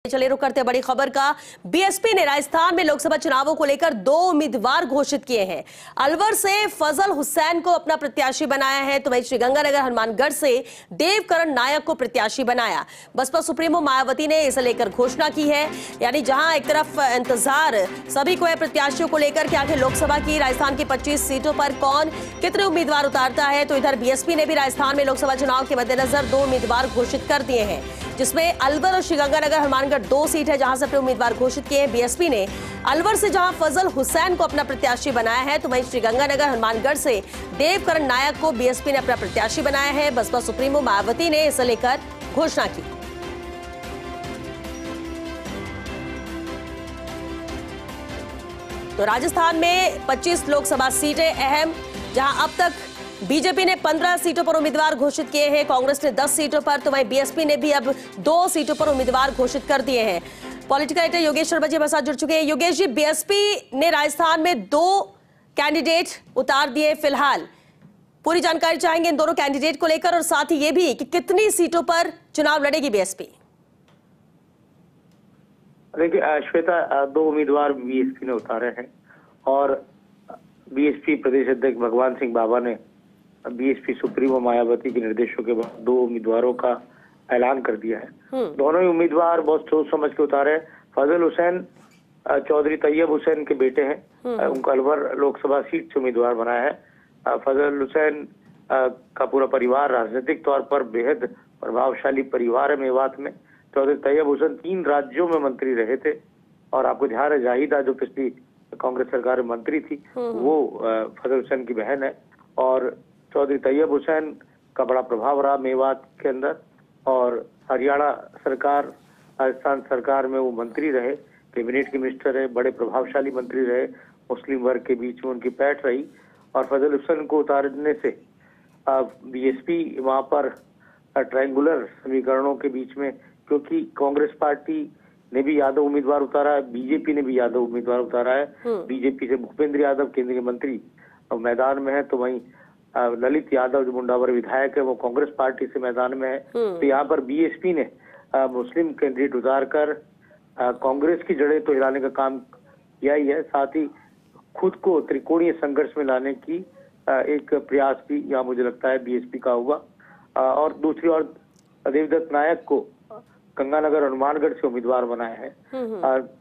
चले रुक करते बड़ी खबर का। बीएसपी ने राजस्थान में लोकसभा चुनावों को लेकर 2 उम्मीदवार घोषित किए हैं। अलवर से फजल हुसैन को अपना प्रत्याशी बनाया है, तो वहीं श्रीगंगानगर हनुमानगढ़ से देवकरण नायक को प्रत्याशी बनाया। बसपा सुप्रीमो मायावती ने इसे लेकर घोषणा की है। यानी जहां एक तरफ इंतजार सभी को है प्रत्याशियों को लेकर कि आखिर लोकसभा की राजस्थान की 25 सीटों पर कौन कितने उम्मीदवार उतारता है, तो इधर बीएसपी ने भी राजस्थान में लोकसभा चुनाव के मद्देनजर 2 उम्मीदवार घोषित कर दिए हैं, जिसमें अलवर और श्रीगंगानगर हनुमानगढ़ 2 सीट है जहां से अपने उम्मीदवार घोषित किए हैं। बीएसपी ने अलवर से जहां फजल हुसैन को अपना प्रत्याशी बनाया है, तो वहीं श्रीगंगानगर हनुमानगढ़ से देवकरण नायक को बीएसपी ने अपना प्रत्याशी बनाया है। बसपा सुप्रीमो मायावती ने इसे लेकर घोषणा की। तो राजस्थान में 25 लोकसभा सीटें अहम, जहां अब तक बीजेपी ने 15 सीटों पर उम्मीदवार घोषित किए हैं, कांग्रेस ने 10 सीटों पर, तो वहीं बीएसपी ने भी अब 2 सीटों पर उम्मीदवार घोषित कर दिए हैं। पॉलिटिकल एडिटर योगेश शर्मा जी हमारे साथ जुड़ चुके हैं। योगेश जी, बीएसपी ने राजस्थान में 2 कैंडिडेट उतार दिए फिलहाल, पूरी जानकारी चाहेंगे इन दोनों कैंडिडेट को लेकर, और साथ ही ये भी कि कितनी सीटों पर चुनाव लड़ेगी बीएसपी। देखिए श्वेता, 2 उम्मीदवार बीएसपी ने उतारे हैं और बीएसपी प्रदेश अध्यक्ष भगवान सिंह बाबा ने बीएसपी सुप्रीमो मायावती के निर्देशों के बाद 2 उम्मीदवारों का ऐलान कर दिया है। दोनों ही उम्मीदवार बहुत सोच समझ के उतारे हैं। फजल हुसैन चौधरी तैयब हुसैन के बेटे हैं, उनको अलवर लोकसभा सीट से उम्मीदवार बनाया है। फजल हुसैन का पूरा परिवार राजनीतिक तौर पर बेहद प्रभावशाली परिवार है मेवात में। चौधरी तैयब हुसैन 3 राज्यों में मंत्री रहे थे, और आपको ध्यान है जाहिदा जो पिछली कांग्रेस सरकार में मंत्री थी वो फजल हुसैन की बहन है। और चौधरी तैयब हुसैन का बड़ा प्रभाव रहा मेवात के अंदर, और हरियाणा सरकार राजस्थान सरकार में वो मंत्री रहे, कैबिनेट के मिनिस्टर रहे, बड़े प्रभावशाली मंत्री रहे, मुस्लिम वर्ग के बीच में उनकी पैठ रही। और फजल हुसैन को उतारने से बीएसपी वहां पर ट्रायंगुलर समीकरणों के बीच में, क्योंकि कांग्रेस पार्टी ने भी यादव उम्मीदवार उतारा है, बीजेपी ने भी यादव उम्मीदवार उतारा है। बीजेपी से भूपेंद्र यादव केंद्रीय मंत्री मैदान में है, तो वहीं ललित यादव जो मुंडावर विधायक है वो कांग्रेस पार्टी से मैदान में है। तो यहाँ पर बीएसपी ने मुस्लिम कैंडिडेट उतारकर कांग्रेस की जड़ें तो हिलाने का काम किया ही है, साथ ही खुद को त्रिकोणीय संघर्ष में लाने की एक प्रयास भी यहाँ मुझे लगता है बीएसपी का होगा। और दूसरी ओर देवदत्त नायक को गंगानगर हनुमानगढ़ से उम्मीदवार बनाया है।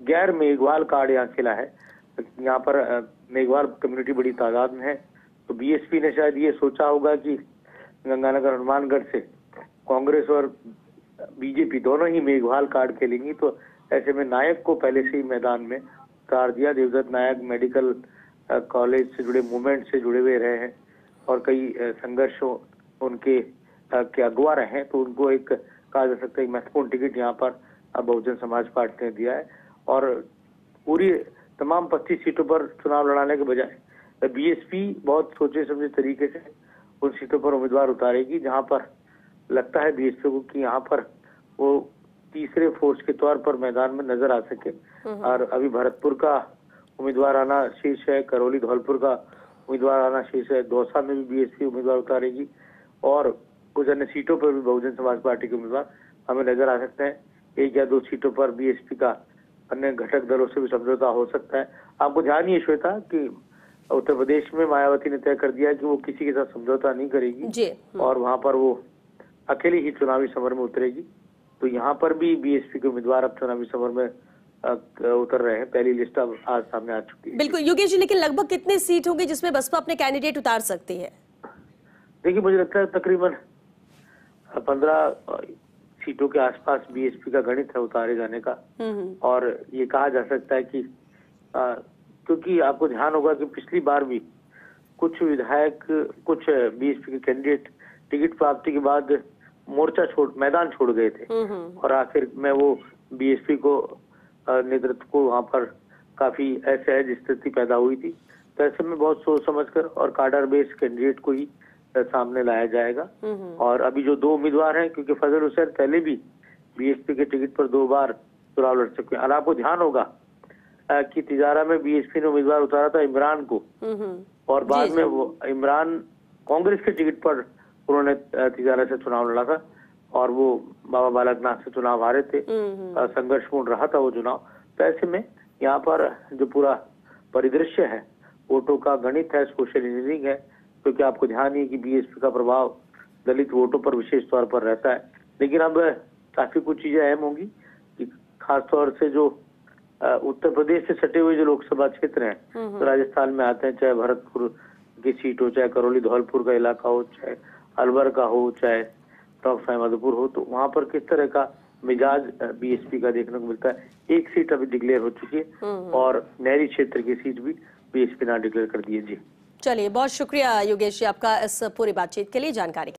गैर मेघवाल कार्ड यहाँ खेला है, यहाँ पर मेघवाल कम्युनिटी बड़ी तादाद में है, तो बीएसपी ने शायद ये सोचा होगा कि गंगानगर हनुमानगढ़ से कांग्रेस और बीजेपी दोनों ही मेघवाल कार्ड खेलेंगी, तो ऐसे में नायक को पहले से ही मैदान में उतार दिया। देवदत्त नायक मेडिकल कॉलेज से जुड़े मूवमेंट से जुड़े हुए रहे हैं और कई संघर्षों उनके के अगुवा रहे हैं, तो उनको एक कहा जा सकता है महत्वपूर्ण टिकट यहाँ पर बहुजन समाज पार्टी ने दिया है। और पूरी तमाम 25 सीटों पर चुनाव लड़ाने के बजाय बीएसपी बहुत सोचे समझे तरीके से उन सीटों पर उम्मीदवार उतारेगी जहां पर लगता है बीएसपी को कि यहाँ पर वो तीसरे फोर्स के तौर पर मैदान में नजर आ सके। और अभी भरतपुर का उम्मीदवार आना शेष है, करौली धौलपुर का उम्मीदवार आना शेष है, दौसा में भी बीएसपी उम्मीदवार उतारेगी, और कुछ अन्य सीटों पर भी बहुजन समाज पार्टी के उम्मीदवार हमें नजर आ सकते हैं। 1 या 2 सीटों पर बीएसपी का अन्य घटक दलों से भी समझौता हो सकता है। आपको ध्यान ये श्वेता कि उत्तर प्रदेश में मायावती ने तय कर दिया कि वो किसी के साथ समझौता नहीं करेगी और वहां पर वो अकेले ही चुनावी समर में उतरेगी। तो यहाँ पर भी बीएसपी के उम्मीदवार अब चुनावी समर में उतर रहे हैं। पहली लिस्ट अब आज सामने आ चुकी है। बिल्कुल योगेश जी, लेकिन लगभग कितनी सीट होगी जिसमें बसपा अपने कैंडिडेट उतार सकती है? देखिए, मुझे लगता है तकरीबन 15 सीटों के आसपास बीएसपी का गणित है उतारे जाने का। और ये कहा जा सकता है कि क्योंकि आपको ध्यान होगा कि पिछली बार भी कुछ विधायक, कुछ बीएसपी के कैंडिडेट टिकट प्राप्ति के बाद मैदान छोड़ गए थे, और आखिर में वो बीएसपी को नेतृत्व को वहां पर काफी असहज स्थिति पैदा हुई थी। तो ऐसे में बहुत सोच समझकर और कार्डर बेस्ड कैंडिडेट को ही सामने लाया जाएगा। और अभी जो 2 उम्मीदवार हैं, क्योंकि फजल हुसैन पहले भी बीएसपी के टिकट पर 2 बार चुनाव लड़ चुके हैं। और आपको ध्यान होगा कि तिजारा में बीएसपी ने उम्मीदवार उतारा था इमरान को, और बाद में वो इमरान कांग्रेस के टिकट पर उन्होंने तिजारा से चुनाव लड़ा था, और वो बाबा बालकनाथ से चुनाव हारे थे। संघर्षपूर्ण रहा था वो चुनाव। तो ऐसे में यहाँ पर जो पूरा परिदृश्य है, वोटों का गणित है, सोशल इंजीनियरिंग है, क्योंकि आपको ध्यान ही कि बीएसपी का प्रभाव दलित वोटों पर विशेष तौर पर रहता है। लेकिन अब काफी कुछ चीजें अहम होंगी कि खासतौर से जो उत्तर प्रदेश से सटे हुए जो लोकसभा क्षेत्र हैं, तो राजस्थान में आते हैं, चाहे भरतपुर की सीट हो, चाहे करौली धौलपुर का इलाका हो, चाहे अलवर का हो, चाहे टॉप मधुपुर हो, तो वहां पर किस तरह का मिजाज बीएसपी का देखने को मिलता है। एक सीट अभी डिक्लेयर हो चुकी है और नहरी क्षेत्र की सीट भी बीएसपी ने डिक्लेयर कर दी है। जी चलिए, बहुत शुक्रिया योगेश जी आपका इस पूरी बातचीत के लिए, जानकारी